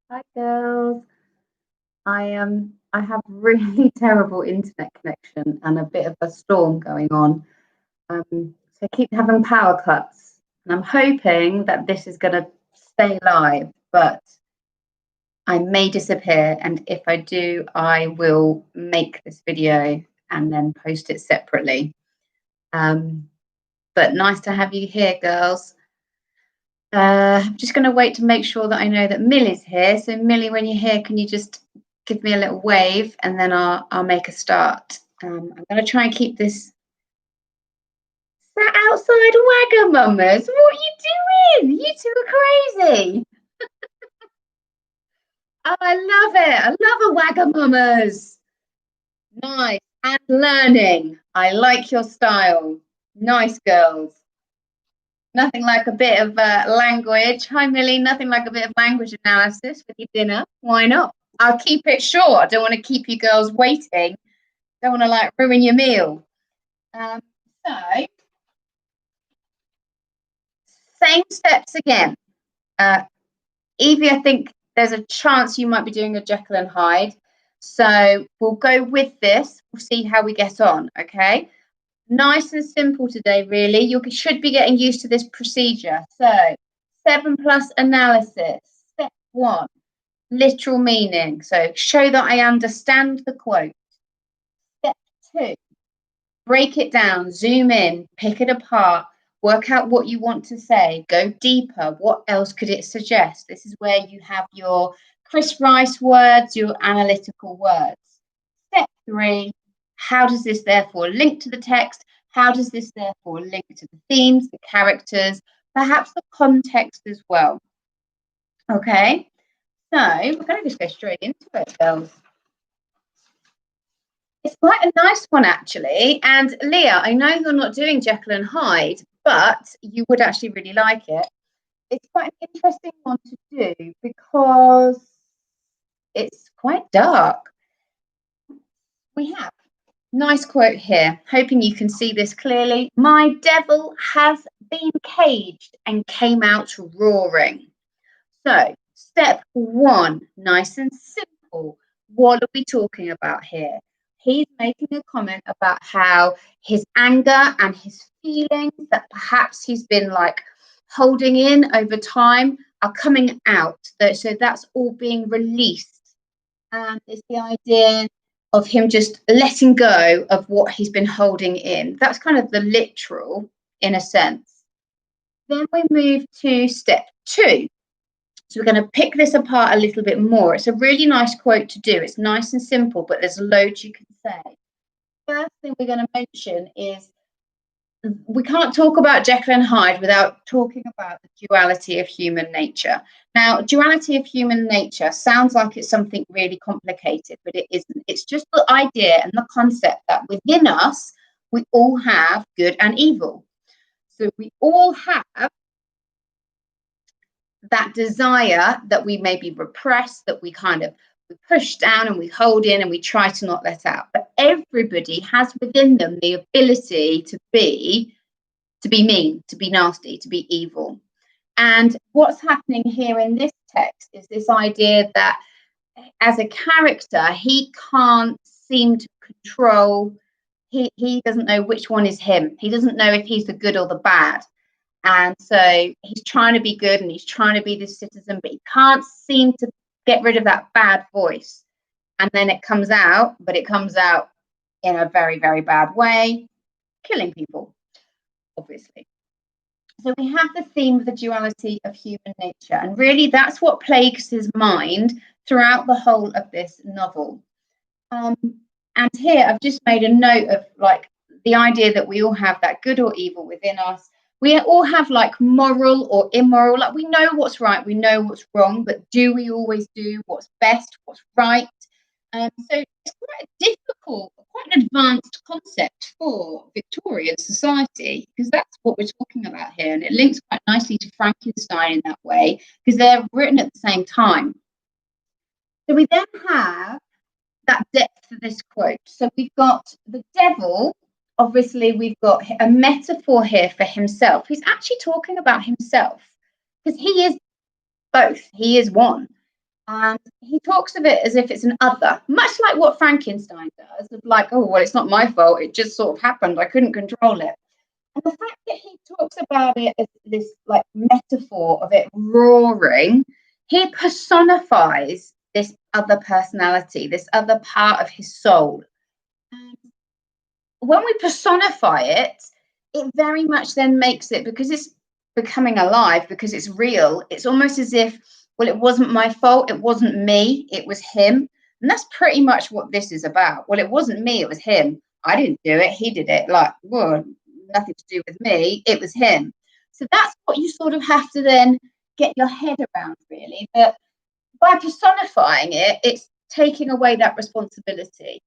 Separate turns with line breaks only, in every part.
Hi girls. I have really terrible internet connection and a bit of a storm going on. So I keep having power cuts, and I'm hoping that this is going to stay live, but I may disappear. And if I do, I will make this video and then post it separately. But nice to have you here, girls. I'm just going to wait to make sure that I know that Millie's here. So Millie, when you're here, can you just give me a little wave and then I'll make a start. I'm going to try and keep this sat outside Wagamamas. What are you doing? You two are crazy. Oh, I love it. I love a Wagamamas. Nice. And learning. I like your style. Nice girls. Nothing like a bit of language. Hi, Millie. Nothing like a bit of language analysis with your dinner. Why not? I'll keep it short. I don't want to keep you girls waiting. Don't want to like ruin your meal. So, same steps again. Evie, I think there's a chance you might be doing a Jekyll and Hyde. So we'll go with this. We'll see how we get on. Okay. Nice and simple today, really. You should be getting used to this procedure. So 7+ analysis. Step 1, literal meaning. So show that I understand the quote. Step 2, break it down, zoom in, pick it apart, work out what you want to say, go deeper. What else could it suggest? This is where you have your Chris Rice words, your analytical words. Step 3, how does this therefore link to the text? How does this therefore link to the themes, the characters, perhaps the context as well? Okay, so we're going to just go straight into it, girls. It's quite a nice one, actually. And Leah, I know you're not doing Jekyll and Hyde, but you would actually really like it. It's quite an interesting one to do because it's quite dark. We have nice quote here, hoping you can see this clearly. My devil has been caged and came out roaring. So, step 1, nice and simple. What are we talking about here? He's making a comment about how his anger and his feelings that perhaps he's been like holding in over time are coming out. So that's all being released. And it's the idea of him just letting go of what he's been holding in. That's kind of the literal, in a sense. Then we move to step 2. So we're going to pick this apart a little bit more. It's a really nice quote to do. It's nice and simple, but there's loads you can say. First thing we're going to mention is we can't talk about Jekyll and Hyde without talking about the duality of human nature. Now, duality of human nature sounds like it's something really complicated, but it isn't. It's just the idea and the concept that within us, we all have good and evil. So we all have that desire that we maybe repress, that we kind of push down and we hold in and we try to not let out. But everybody has within them the ability to be mean, to be nasty, to be evil. And what's happening here in this text is this idea that as a character, he can't seem to control, he doesn't know which one is him. He doesn't know if he's the good or the bad. And so he's trying to be good and he's trying to be this citizen, but he can't seem to get rid of that bad voice. And then it comes out, but it comes out in a very, very bad way, killing people, obviously. So we have the theme of the duality of human nature. And really, that's what plagues his mind throughout the whole of this novel. And here I've just made a note of like the idea that we all have that good or evil within us. We all have like moral or immoral, like we know what's right, we know what's wrong, but do we always do what's best, what's right? So it's quite a difficult, quite an advanced concept for Victorian society, because that's what we're talking about here. And it links quite nicely to Frankenstein in that way, because they're written at the same time. So we then have that depth of this quote. So we've got the devil. Obviously, we've got a metaphor here for himself. He's actually talking about himself because he is both. He is one. And he talks of it as if it's an other, much like what Frankenstein does, of like, oh, well, it's not my fault. It just sort of happened. I couldn't control it. And the fact that he talks about it as this like metaphor of it roaring, he personifies this other personality, this other part of his soul. And when we personify it, it very much then makes it, because it's becoming alive, because it's real, it's almost as if, well, it wasn't my fault, it wasn't me, it was him. And that's pretty much what this is about. Well, it wasn't me, it was him. I didn't do it, he did it. Like, well, nothing to do with me, it was him. So that's what you sort of have to then get your head around, really, that by personifying it, it's taking away that responsibility.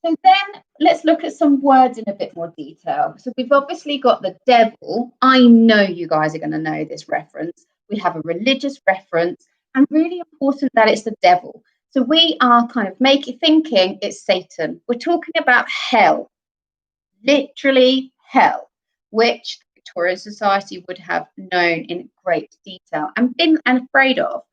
So then let's look at some words in a bit more detail. So we've obviously got the devil. I know you guys are going to know this reference. We have a religious reference, and really important that it's the devil. So we are kind of thinking it's Satan. We're talking about hell, literally hell, which Victorian society would have known in great detail and been afraid of.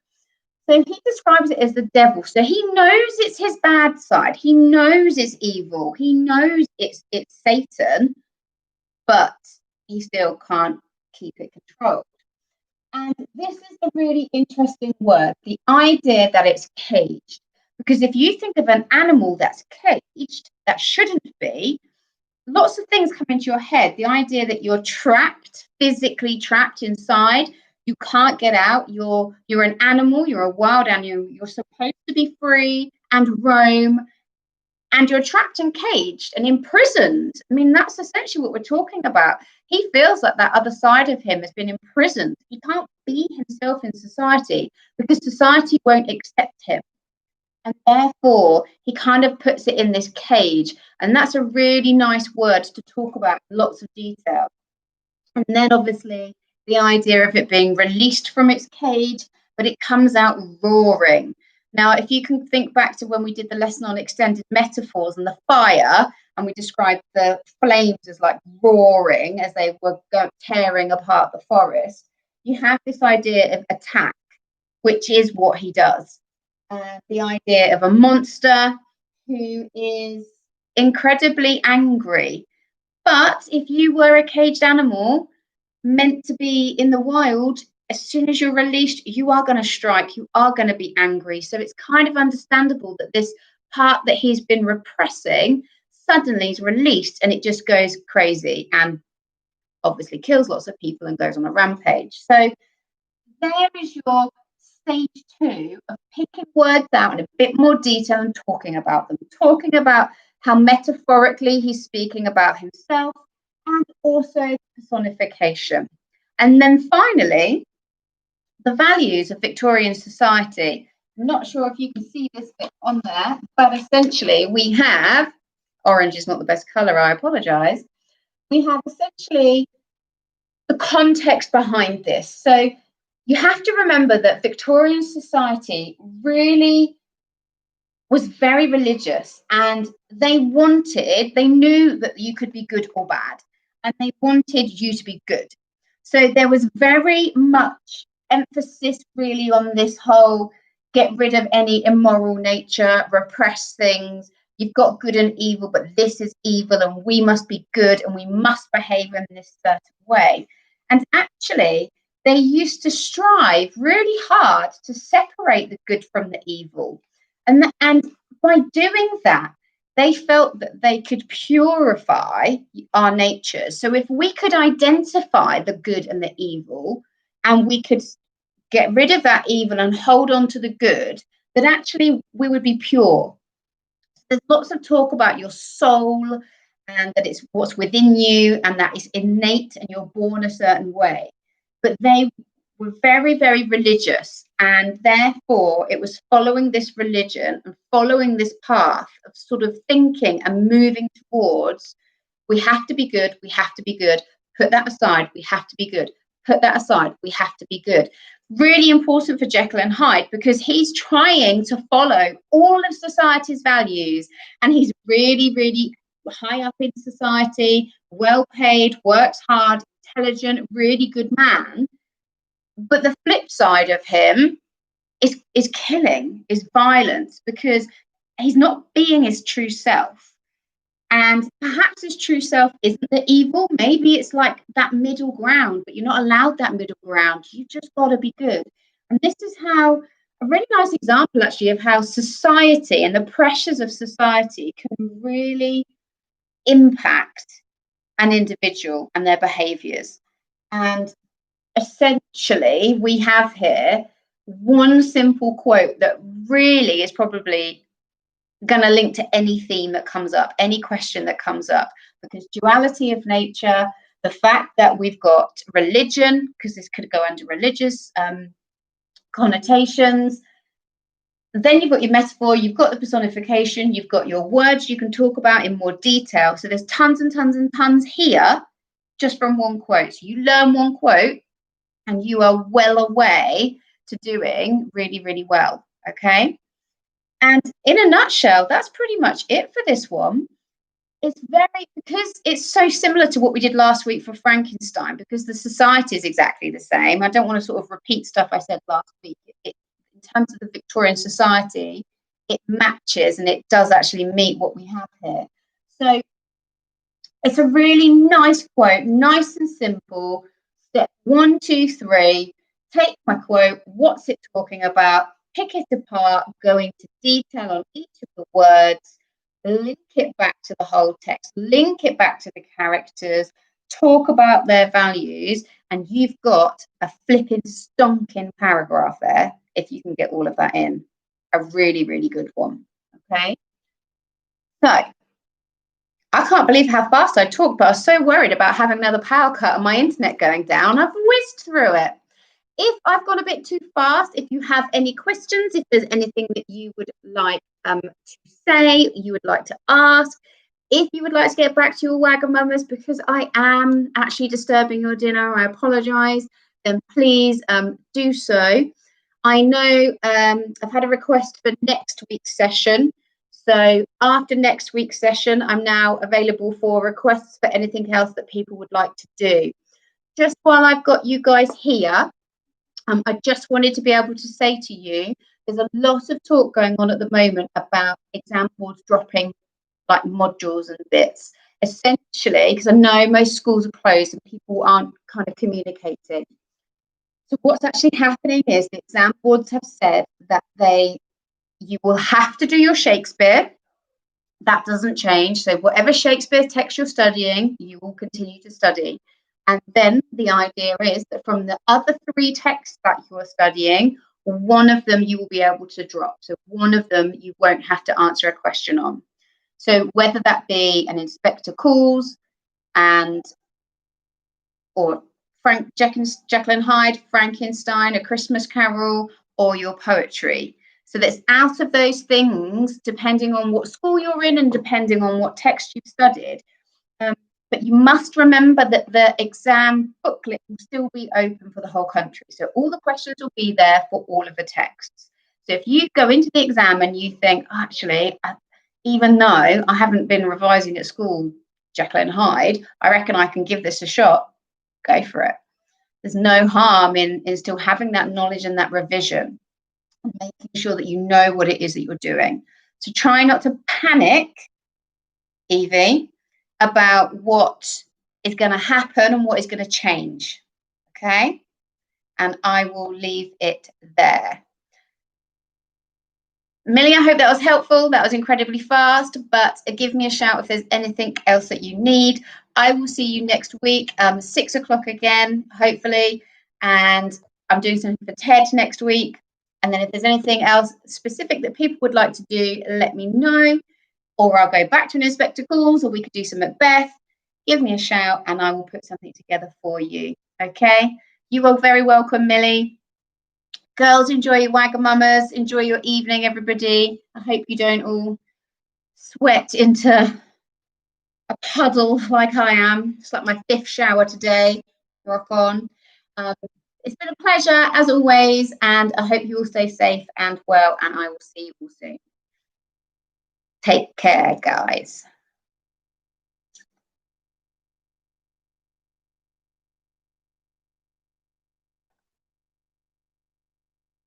So he describes it as the devil. So he knows it's his bad side. He knows it's evil. He knows it's Satan, but he still can't keep it controlled. And this is a really interesting word, the idea that it's caged. Because if you think of an animal that's caged, that shouldn't be, lots of things come into your head. The idea that you're trapped, physically trapped inside, you can't get out. You're an animal, you're a wild animal, you're supposed to be free and roam, and you're trapped and caged and imprisoned. I mean, that's essentially what we're talking about. He feels like that other side of him has been imprisoned. He can't be himself in society because society won't accept him. And therefore, he kind of puts it in this cage. And that's a really nice word to talk about in lots of detail. And then obviously the idea of it being released from its cage, but it comes out roaring. Now, if you can think back to when we did the lesson on extended metaphors and the fire, and we described the flames as like roaring as they were tearing apart the forest, you have this idea of attack, which is what he does. The idea of a monster who is incredibly angry. But if you were a caged animal meant to be in the wild, as soon as you're released, you are going to strike, you are going to be angry. So it's kind of understandable that this part that he's been repressing suddenly is released and it just goes crazy and obviously kills lots of people and goes on a rampage. So there is your stage 2 of picking words out in a bit more detail and talking about them, talking about how metaphorically he's speaking about himself, and also personification. And then finally, the values of Victorian society. I'm not sure if you can see this bit on there, but essentially we have, orange is not the best colour, I apologise. We have essentially the context behind this. So you have to remember that Victorian society really was very religious, and they knew that you could be good or bad, and they wanted you to be good. So there was very much emphasis really on this whole get rid of any immoral nature, repress things. You've got good and evil, but this is evil and we must be good and we must behave in this certain way. And actually, they used to strive really hard to separate the good from the evil. And by doing that, they felt that they could purify our nature. So if we could identify the good and the evil, and we could get rid of that evil and hold on to the good, that actually we would be pure. There's lots of talk about your soul and that it's what's within you and that is innate and you're born a certain way. But they were very, very religious, and therefore it was following this religion and following this path of sort of thinking and moving towards, we have to be good, we have to be good, put that aside, we have to be good, put that aside, we have to be good. Really important for Jekyll and Hyde, because he's trying to follow all of society's values, and he's really, really high up in society, well paid, works hard, intelligent, really good man. But the flip side of him is killing, is violence, because he's not being his true self. And perhaps his true self isn't the evil. Maybe it's like that middle ground, but you're not allowed that middle ground. You just got to be good. And this is how a really nice example, actually, of how society and the pressures of society can really impact an individual and their behaviors. And essentially, we have here one simple quote that really is probably going to link to any theme that comes up, any question that comes up, because duality of nature, the fact that we've got religion, because this could go under religious connotations, then you've got your metaphor, you've got the personification, you've got your words you can talk about in more detail. So there's tons and tons and tons here just from one quote. So you learn one quote and you are well away to doing really, really well. Okay. And in a nutshell, that's pretty much it for this one. It's because it's so similar to what we did last week for Frankenstein, because the society is exactly the same. I don't want to sort of repeat stuff I said last week. In terms of the Victorian society, it matches and it does actually meet what we have here. So it's a really nice quote, nice and simple. Step 1, 2, 3, take my quote, what's it talking about? Pick it apart, go into detail on each of the words, link it back to the whole text, link it back to the characters, talk about their values, and you've got a flipping stonking paragraph there if you can get all of that in. A really, really good one. Okay. So I can't believe how fast I talked, but I was so worried about having another power cut and my internet going down. I've whizzed through it. If I've gone a bit too fast, if you have any questions, if there's anything that you would like to say, you would like to ask, if you would like to get back to your Wagamamas, because I am actually disturbing your dinner, I apologise, then please do so. I know I've had a request for next week's session. So after next week's session, I'm now available for requests for anything else that people would like to do. Just while I've got you guys here, I just wanted to be able to say to you, there's a lot of talk going on at the moment about exam boards dropping like modules and bits. Essentially, because I know most schools are closed and people aren't kind of communicating. So what's actually happening is the exam boards have said that you will have to do your Shakespeare. That doesn't change. So whatever Shakespeare text you're studying, you will continue to study. And then the idea is that from the other 3 texts that you are studying, one of them you will be able to drop. So one of them you won't have to answer a question on. So whether that be an inspector calls or Jekyll and Hyde, Frankenstein, A Christmas Carol, or your poetry. So that's out of those things, depending on what school you're in and depending on what text you've studied. But you must remember that the exam booklet will still be open for the whole country. So all the questions will be there for all of the texts. So if you go into the exam and you think, actually, even though I haven't been revising at school, Jekyll and Hyde, I reckon I can give this a shot, go for it. There's no harm in still having that knowledge and that revision, and making sure that you know what it is that you're doing. So try not to panic, Evie, about what is going to happen and what is going to change. Okay? And I will leave it there. Millie, I hope that was helpful. That was incredibly fast, but give me a shout if there's anything else that you need. I will see you next week, 6 o'clock again, hopefully. And I'm doing something for TED next week. And then if there's anything else specific that people would like to do, let me know. Or I'll go back to an inspector calls, or we could do some Macbeth. Give me a shout and I will put something together for you. Okay? You are very welcome, Millie. Girls, enjoy your Wagamamas. Enjoy your evening, everybody. I hope you don't all sweat into a puddle like I am. It's like my 5th shower today. Rock on. It's been a pleasure, as always, and I hope you all stay safe and well, and I will see you all soon. Take care, guys.